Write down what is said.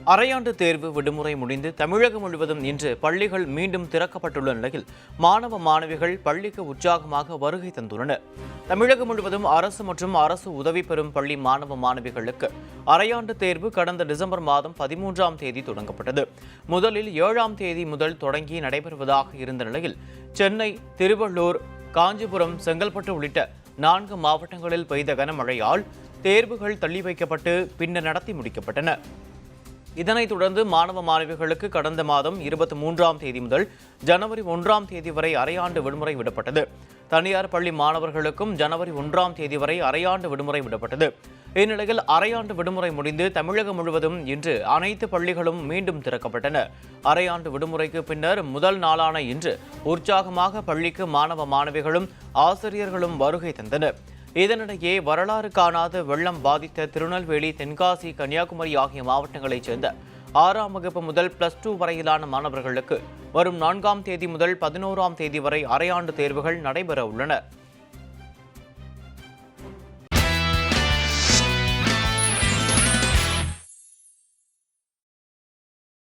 அரையாண்டு தேர்வு விடுமுறை முடிந்து தமிழகம் முழுவதும் இன்று பள்ளிகள் மீண்டும் திறக்கப்பட்டுள்ள நிலையில் மாணவ மாணவிகள் பள்ளிக்கு உற்சாகமாக வருகை தந்துள்ளனர். தமிழகம் முழுவதும் அரசு மற்றும் அரசு உதவி பெறும் பள்ளி மாணவ மாணவிகளுக்கு அரையாண்டு தேர்வு கடந்த டிசம்பர் மாதம் 13ஆம் தேதி தொடங்கப்பட்டது. முதலில் 7ஆம் தேதி முதல் தொடங்கி நடைபெறுவதாக இருந்த நிலையில் சென்னை, திருவள்ளூர், காஞ்சிபுரம், செங்கல்பட்டு உள்ளிட்ட 4 மாவட்டங்களில் பெய்த கனமழையால் தேர்வுகள் தள்ளி வைக்கப்பட்டு பின்னர் நடத்தி முடிக்கப்பட்டன. இதனைத் தொடர்ந்து மாணவ மாணவிகளுக்கு கடந்த மாதம் 23ஆம் தேதி முதல் ஜனவரி 1ஆம் தேதி வரை அரையாண்டு விடுமுறை விடப்பட்டது. தனியார் பள்ளி மாணவர்களுக்கும் ஜனவரி 1ஆம் தேதி வரை அரையாண்டு விடுமுறை விடப்பட்டது. இந்நிலையில் அரையாண்டு விடுமுறை முடிந்து தமிழகம் முழுவதும் இன்று அனைத்து பள்ளிகளும் மீண்டும் திறக்கப்பட்டன. அரையாண்டு விடுமுறைக்கு பின்னர் முதல் நாளான இன்று உற்சாகமாக பள்ளிக்கு மாணவ மாணவிகளும் ஆசிரியர்களும் வருகை தந்தனர். இதனிடையே வரலாறு காணாத வெள்ளம் பாதித்த திருநெல்வேலி, தென்காசி, கன்னியாகுமரி ஆகிய மாவட்டங்களைச் சேர்ந்த 6ஆம் வகுப்பு முதல் +2 வரையிலான மாணவர்களுக்கு வரும் 4ஆம் தேதி முதல் 11ஆம் தேதி வரை அரையாண்டு தேர்வுகள் நடைபெற உள்ளன.